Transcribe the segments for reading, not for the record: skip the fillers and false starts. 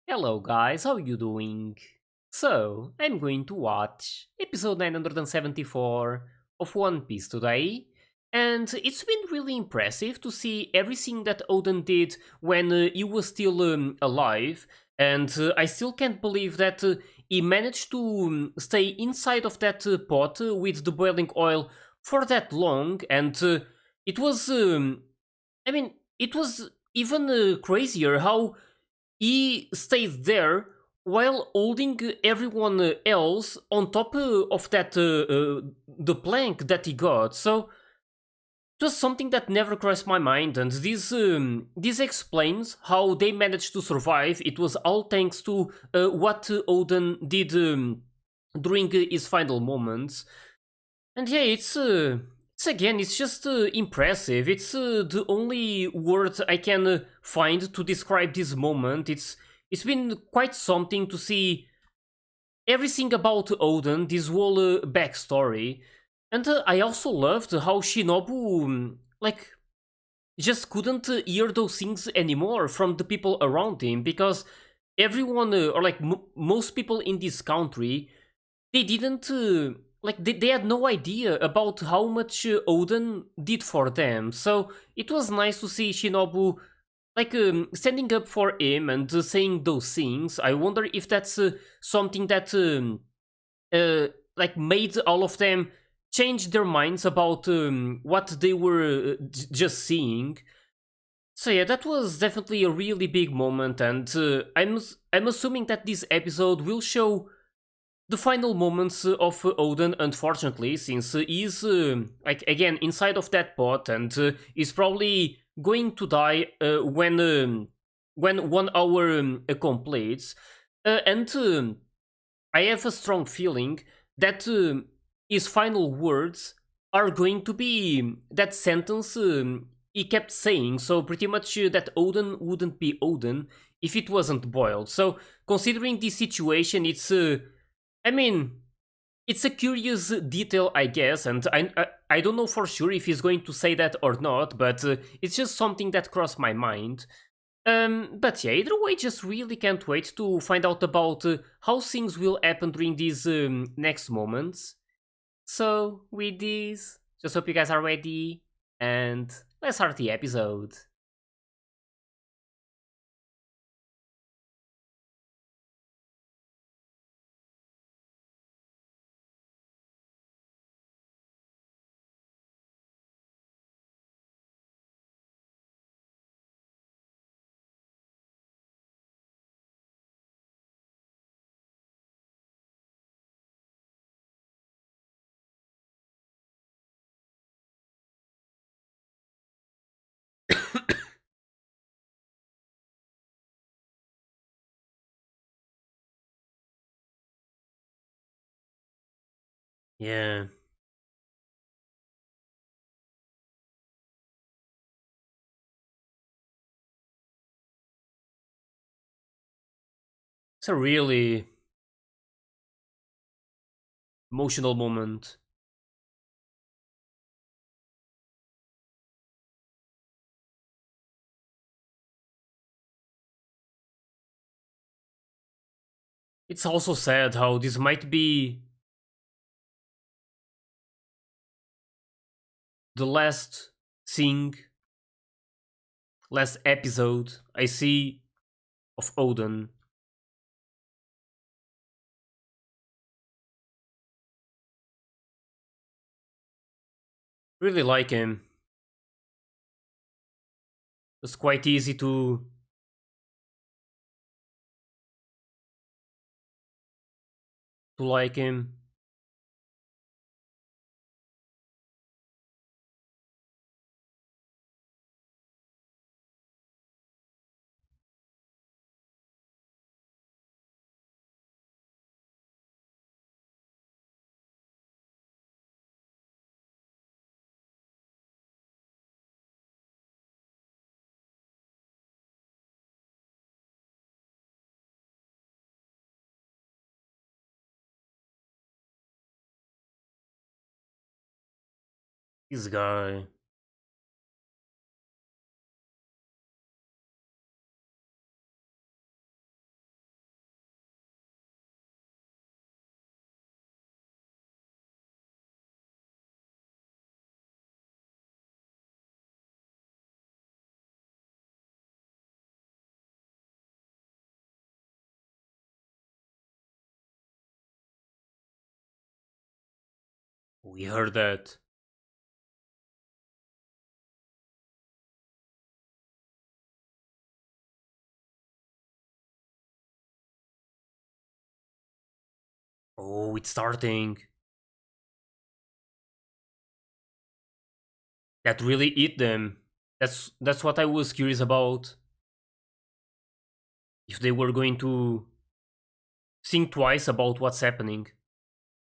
Hello guys, how you doing? So, I'm going to watch episode 974 of One Piece today, and it's been really impressive to see everything that Oden did when he was still alive, and I still can't believe that he managed to stay inside of that pot with the boiling oil for that long, and it was, it was even crazier how he stays there while holding everyone else on top of that the plank that he got. So it was something that never crossed my mind, and this explains how they managed to survive. It was all thanks to what Oden did during his final moments. And yeah, it's again, it's just impressive. It's the only word I can find to describe this moment. It's been quite something to see everything about Oden, this whole backstory, and I also loved how Shinobu just couldn't hear those things anymore from the people around him because everyone or most people in this country they didn't they had no idea about how much Oden did for them. So it was nice to see Shinobu standing up for him and saying those things. I wonder if that's something that made all of them change their minds about what they were just seeing. So yeah, that was definitely a really big moment, and I'm assuming that this episode will show the final moments of Oden, unfortunately, since he's again inside of that pot and is probably going to die when 1 hour completes. And I have a strong feeling that his final words are going to be that sentence he kept saying. So pretty much that Oden wouldn't be Oden if it wasn't boiled. So considering this situation, I mean, it's a curious detail, I guess, and I don't know for sure if he's going to say that or not, but it's just something that crossed my mind. But yeah, either way, just really can't wait to find out about how things will happen during these next moments. So, with this, just hope you guys are ready, and let's start the episode. Yeah, it's a really emotional moment. It's also sad how this might be the last thing, last episode I see of Odin. Really like him. It's quite easy to like him. This guy. We heard that. Oh, it's starting. That really eat them. That's what I was curious about. If they were going to think twice about what's happening.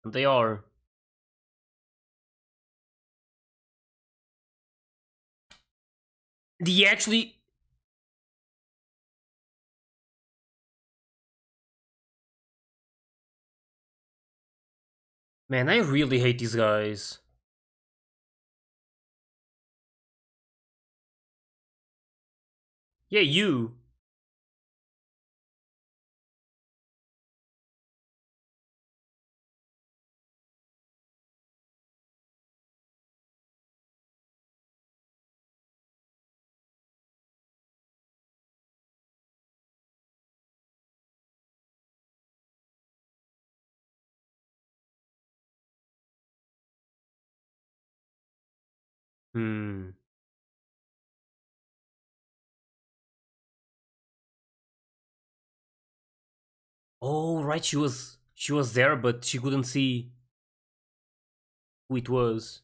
And they are. They actually. Man, I really hate these guys. Yeah, you. Hmm. Oh, right. She was there, but she couldn't see who it was.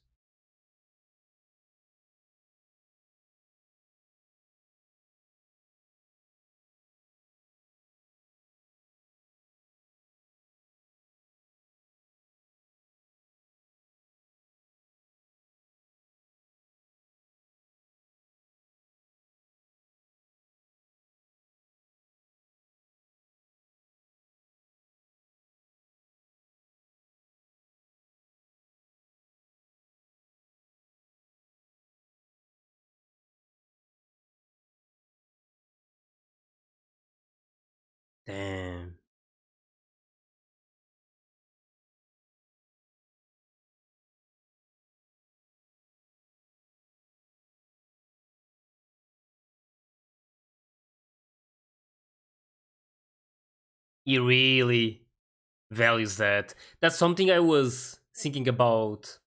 Damn. He really values that. That's something I was thinking about.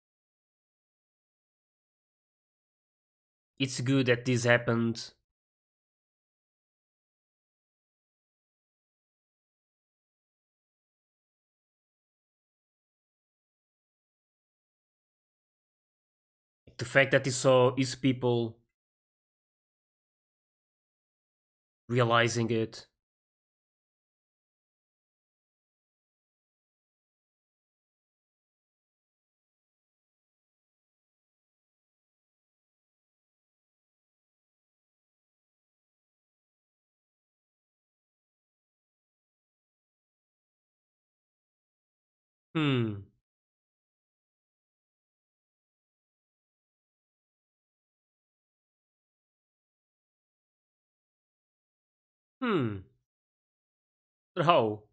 It's good that this happened. The fact that he saw his people realizing it. Hmm. Hmm. But how?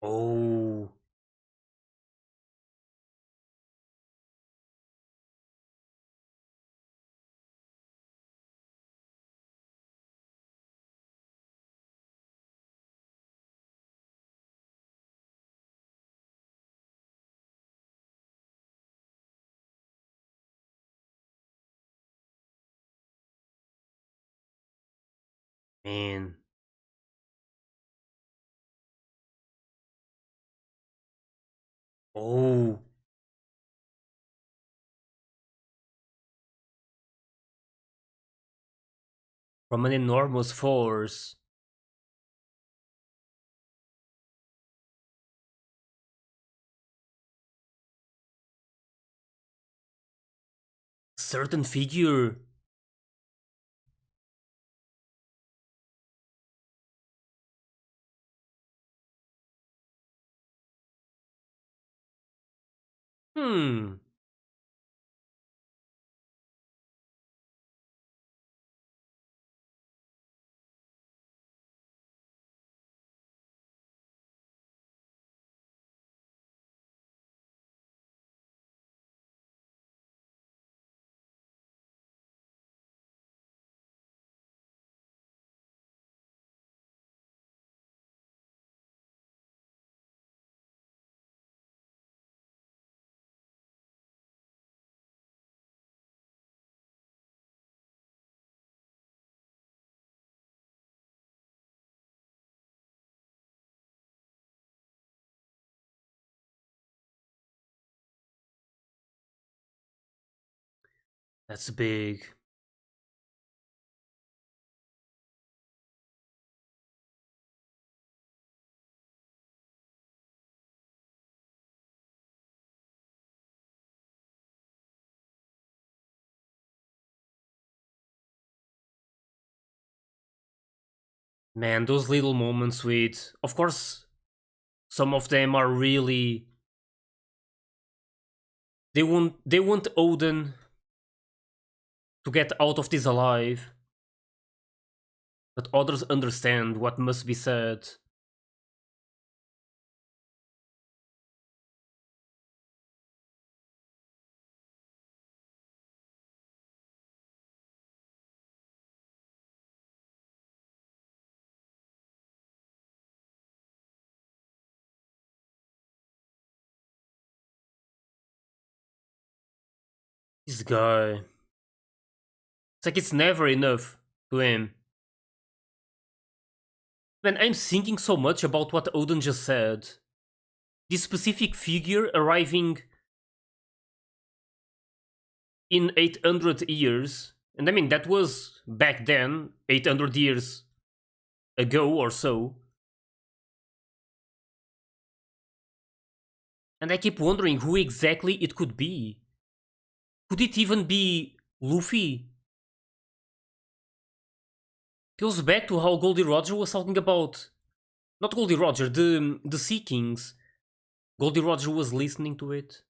Oh. Man. Oh. From an enormous force. Certain figure. Hmm. That's big. Man, those little moments with, of course, some of them are really. They want Oden to get out of this alive, but others understand what must be said. This guy. It's like it's never enough to him. Man, I'm thinking so much about what Oden just said. This specific figure arriving in 800 years. And I mean, that was back then, 800 years ago or so. And I keep wondering who exactly it could be. Could it even be Luffy? Goes back to how Goldie Roger was talking about. Not Goldie Roger, the Sea Kings. Goldie Roger was listening to it.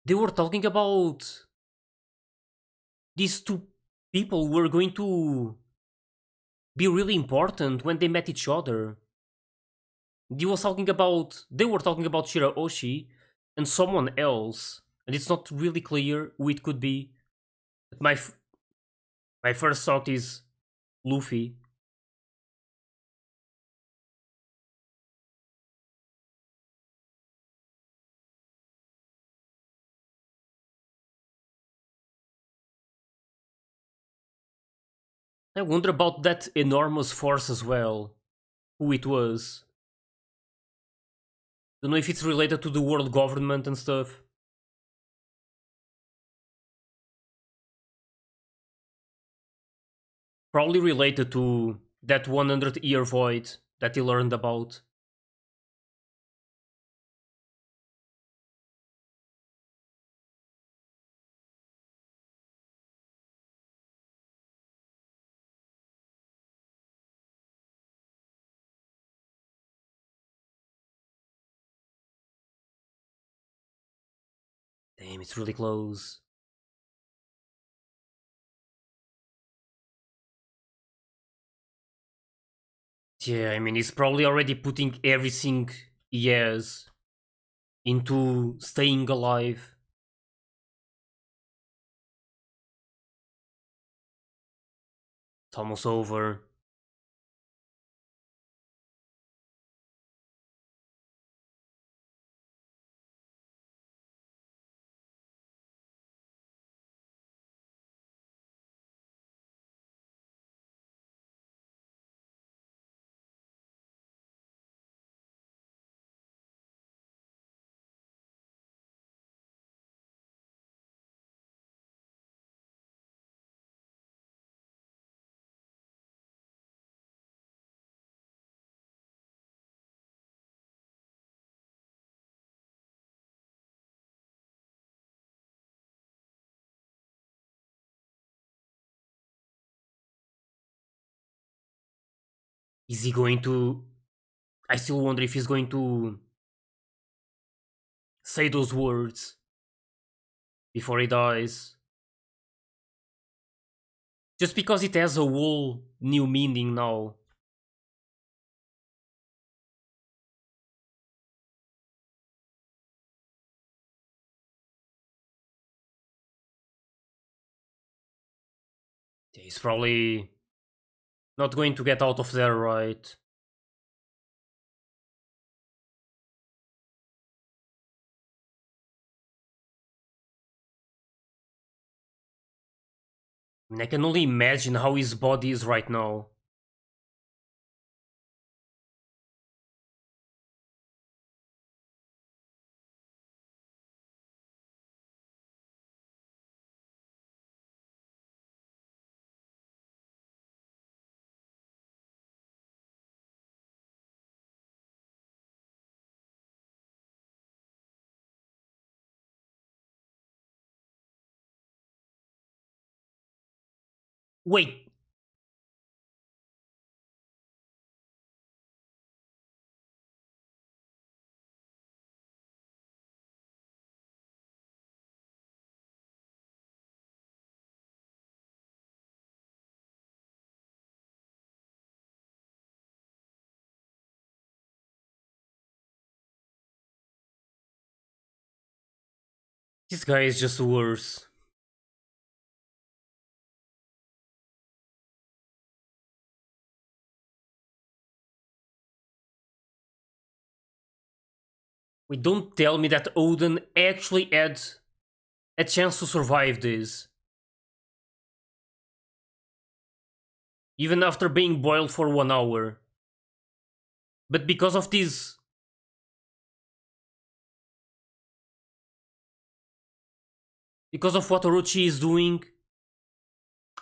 They were talking about these two people were going to be really important when they met each other. They were talking about Shiraoshi and someone else, and it's not really clear who it could be. But my first thought is Luffy. I wonder about that enormous force as well. Who it was. Don't know if it's related to the world government and stuff. Probably related to that 100-year void that he learned about. Damn, it's really close. Yeah, I mean, he's probably already putting everything he has into staying alive. It's almost over. Is he going to. I still wonder if he's going to say those words before he dies. Just because it has a whole new meaning now. He's probably not going to get out of there right. I mean, I can only imagine how his body is right now. Wait, this guy is just worse. Wait, don't tell me that Oden actually had a chance to survive this. Even after being boiled for 1 hour. But because of this... Because of what Orochi is doing...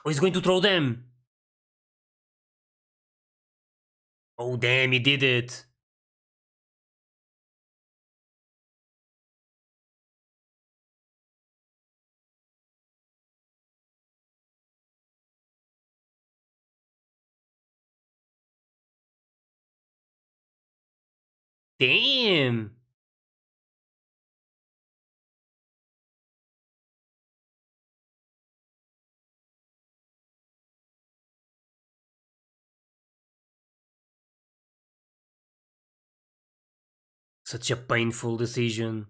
Oh, he's going to throw them! Oh damn, he did it! Damn! Such a painful decision.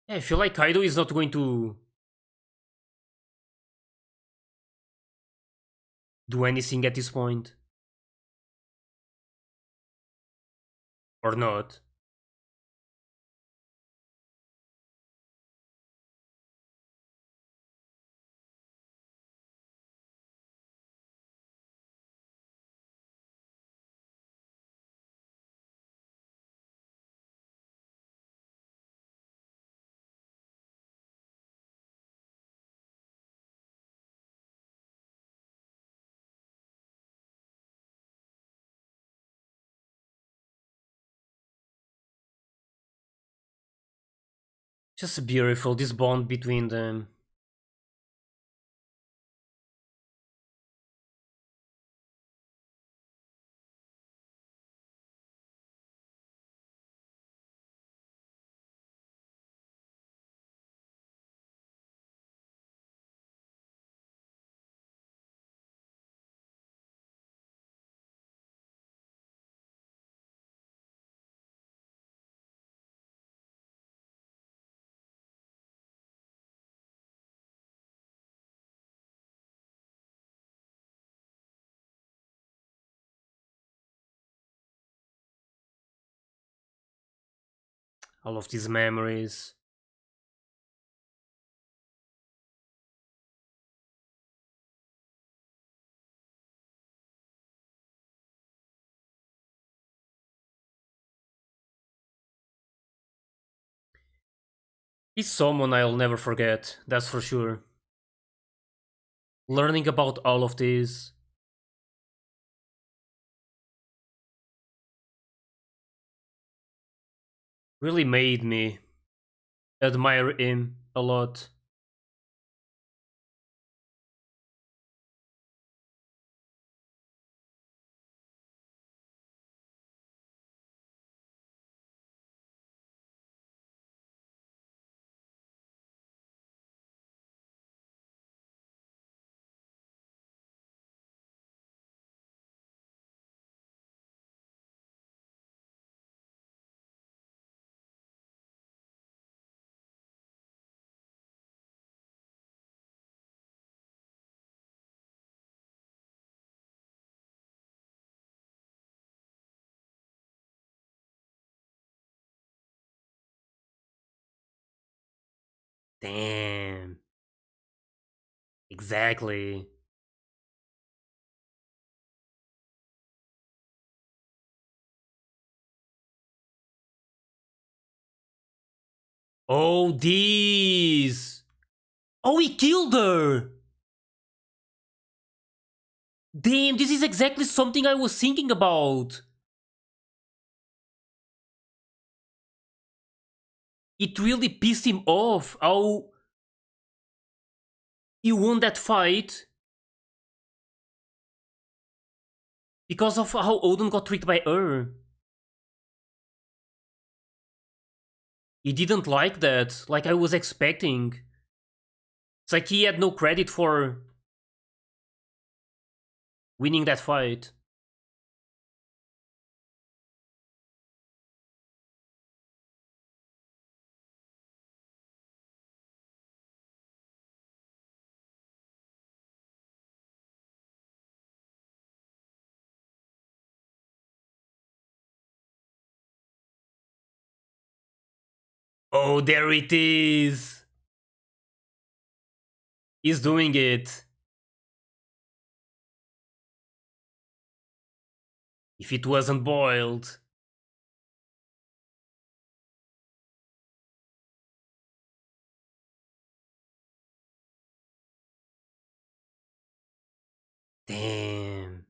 I feel like Kaido is not going to do anything at this point. Or not. Just beautiful, this bond between them. All of these memories. He's someone I'll never forget, that's for sure. Learning about all of this. Really made me admire him a lot. Damn. Exactly. Oh, this. Oh, he killed her. Damn, this is exactly something I was thinking about. It really pissed him off how he won that fight because of how Oden got tricked by her. He didn't like that, like I was expecting. It's like he had no credit for winning that fight. Oh, there it is! He's doing it. If it wasn't boiled. Damn.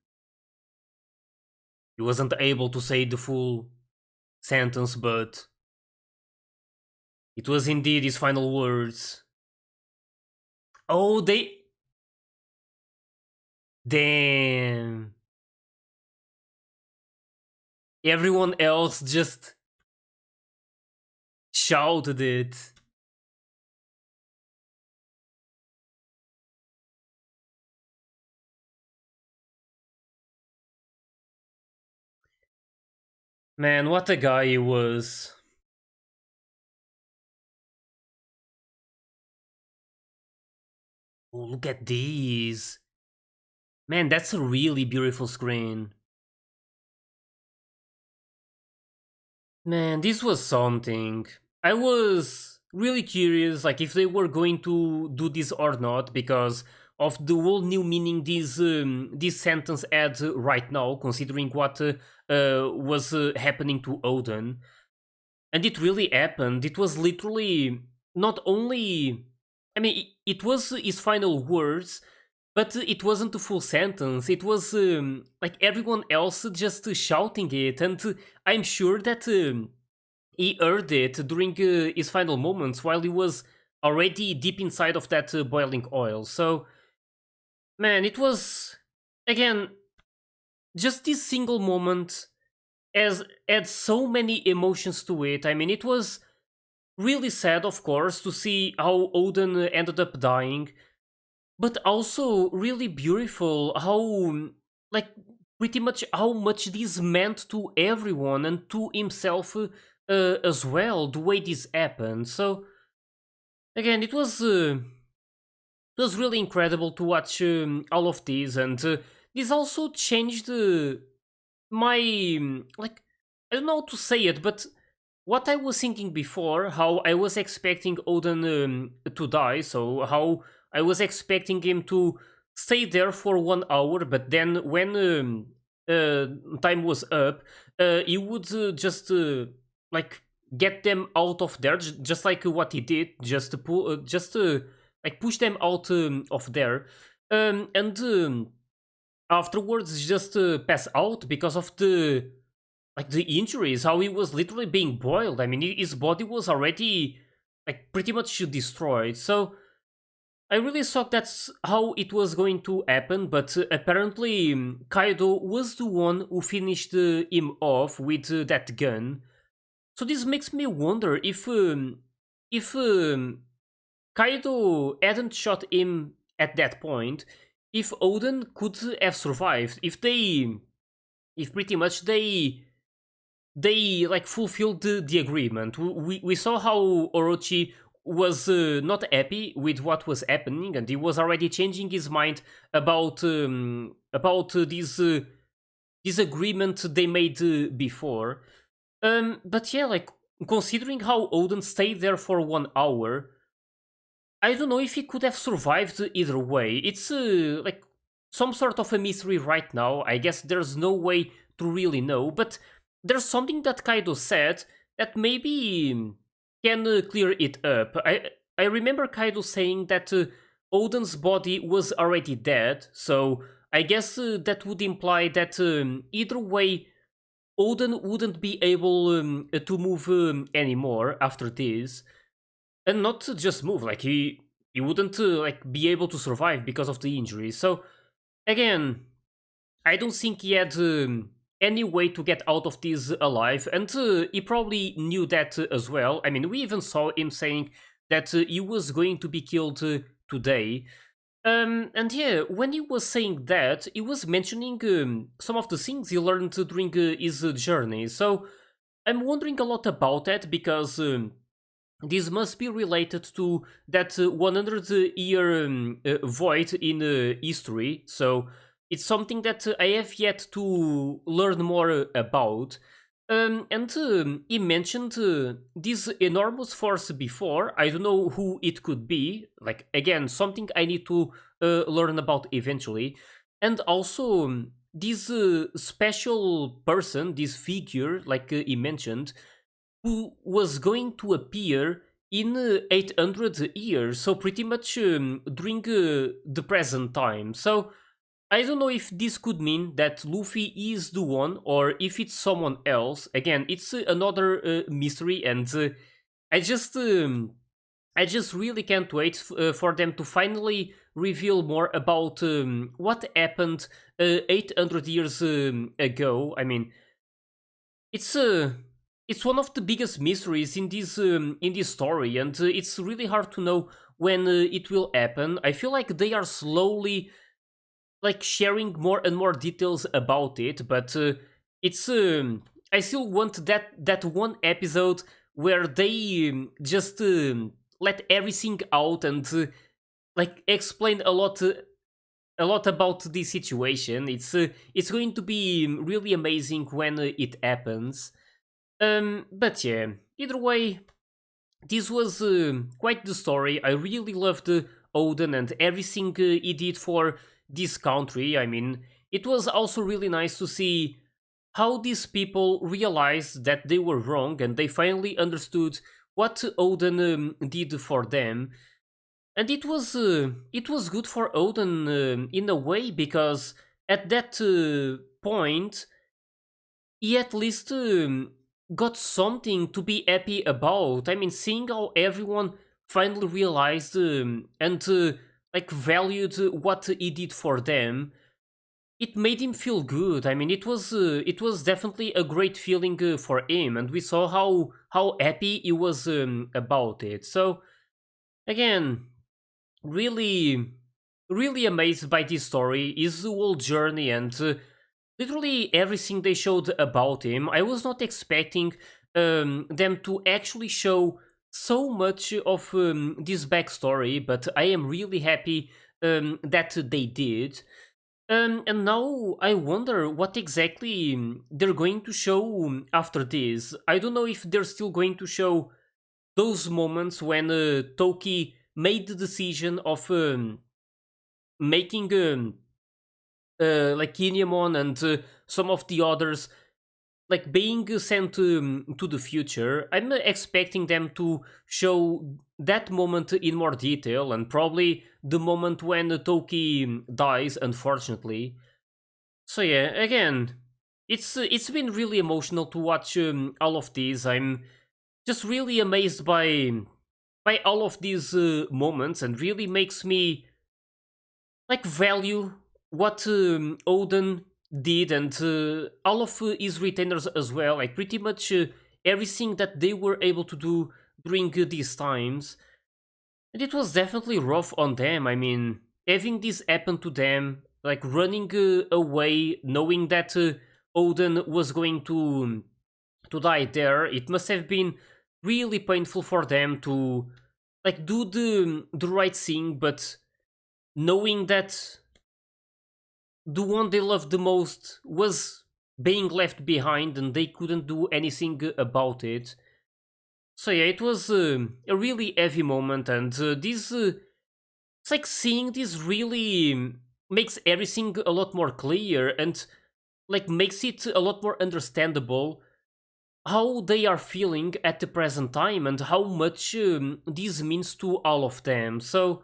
He wasn't able to say the full sentence, but it was indeed his final words. Oh, they. Damn. Everyone else just shouted it. Man, what a guy he was. Oh, look at these. Man, that's a really beautiful screen. Man, this was something. I was really curious, like if they were going to do this or not, because of the whole new meaning this sentence adds right now, considering what was happening to Oden, and it really happened. It was literally not only, I mean, it was his final words, but it wasn't a full sentence. It was like everyone else just shouting it, and I'm sure that he heard it during his final moments while he was already deep inside of that boiling oil. So, man, it was again just this single moment as had so many emotions to it. I mean, it was really sad, of course, to see how Oden ended up dying, but also really beautiful how like pretty much how much this meant to everyone and to himself as well, the way this happened. So again, it was really incredible to watch all of these, and this also changed my like, I don't know how to say it, but what I was thinking before, how I was expecting Odin to die, so how I was expecting him to stay there for 1 hour, but then when time was up, he would just like get them out of there, just like what he did, just to just like push them out of there, and afterwards just pass out because of the like the injuries, how he was literally being boiled. I mean, his body was already like pretty much destroyed. So I really thought that's how it was going to happen, but apparently Kaido was the one who finished him off with that gun. So this makes me wonder if Kaido hadn't shot him at that point, if Oden could have survived, if pretty much they like fulfilled the agreement. We saw how Orochi was not happy with what was happening, and he was already changing his mind about this agreement they made before. But yeah, like considering how Odin stayed there for 1 hour, I don't know if he could have survived either way. It's like some sort of a mystery right now. I guess there's no way to really know, but there's something that Kaido said that maybe can clear it up. I remember Kaido saying that Oden's body was already dead, so I guess that would imply that either way Oden wouldn't be able to move anymore after this, and not to just move. Like he wouldn't like be able to survive because of the injury. So again, I don't think he had any way to get out of this alive, and he probably knew that as well. I mean, we even saw him saying that he was going to be killed today. And yeah, when he was saying that, he was mentioning some of the things he learned during his journey. So I'm wondering a lot about that because this must be related to that 100-year void in history. So it's something that I have yet to learn more about. And he mentioned this enormous force before. I don't know who it could be. Like, again, something I need to learn about eventually. And also, this special person, this figure, like he mentioned, who was going to appear in 800 years, so pretty much during the present time. So I don't know if this could mean that Luffy is the one or if it's someone else. Again, it's another mystery, and I just I just really can't wait for them to finally reveal more about what happened 800 years ago. I mean, it's it's one of the biggest mysteries in this story, and it's really hard to know when it will happen. I feel like they are slowly like sharing more and more details about it, but it's I still want that one episode where they just let everything out and like explain a lot about the situation. It's going to be really amazing when it happens. But yeah, either way, this was quite the story. I really loved Oden and everything he did for this country. I mean, it was also really nice to see how these people realized that they were wrong and they finally understood what Oden did for them. And it was good for Oden in a way because at that point he at least got something to be happy about. I mean, seeing how everyone finally realized and like valued what he did for them, it made him feel good. I mean, it was definitely a great feeling for him, and we saw how happy he was about it. So again, really, really amazed by this story, his whole journey, and literally everything they showed about him. I was not expecting them to actually show so much of this backstory, but I am really happy that they did. And now I wonder what exactly they're going to show after this. I don't know if they're still going to show those moments when Toki made the decision of making like Kinemon and some of the others like being sent to the future. I'm expecting them to show that moment in more detail, and probably the moment when Toki dies, unfortunately. So yeah, again, it's been really emotional to watch all of these. I'm just really amazed by all of these moments, and really makes me like value what Oden did, and all of his retainers as well. Like pretty much everything that they were able to do during these times, and it was definitely rough on them. I mean, having this happen to them, like running away, knowing that Oden was going to die there, it must have been really painful for them to like do the right thing, but knowing that the one they loved the most was being left behind and they couldn't do anything about it. So yeah, it was a really heavy moment, and it's like seeing this really makes everything a lot more clear and like makes it a lot more understandable how they are feeling at the present time and how much this means to all of them. So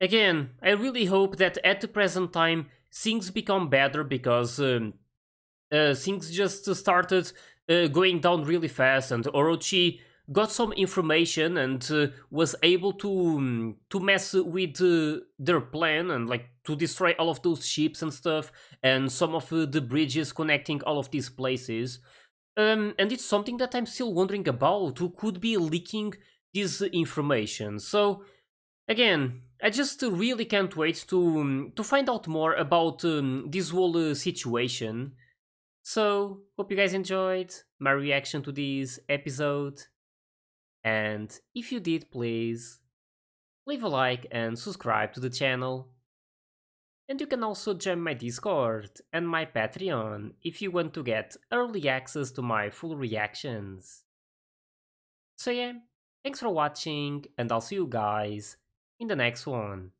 again, I really hope that at the present time things become better because things just started going down really fast, and Orochi got some information and was able to mess with their plan and like to destroy all of those ships and stuff and some of the bridges connecting all of these places. And it's something that I'm still wondering about who could be leaking this information. So again, I just really can't wait to find out more about this whole situation. So, hope you guys enjoyed my reaction to this episode. And if you did, please leave a like and subscribe to the channel. And you can also join my Discord and my Patreon if you want to get early access to my full reactions. So, yeah, thanks for watching, and I'll see you guys in the next one.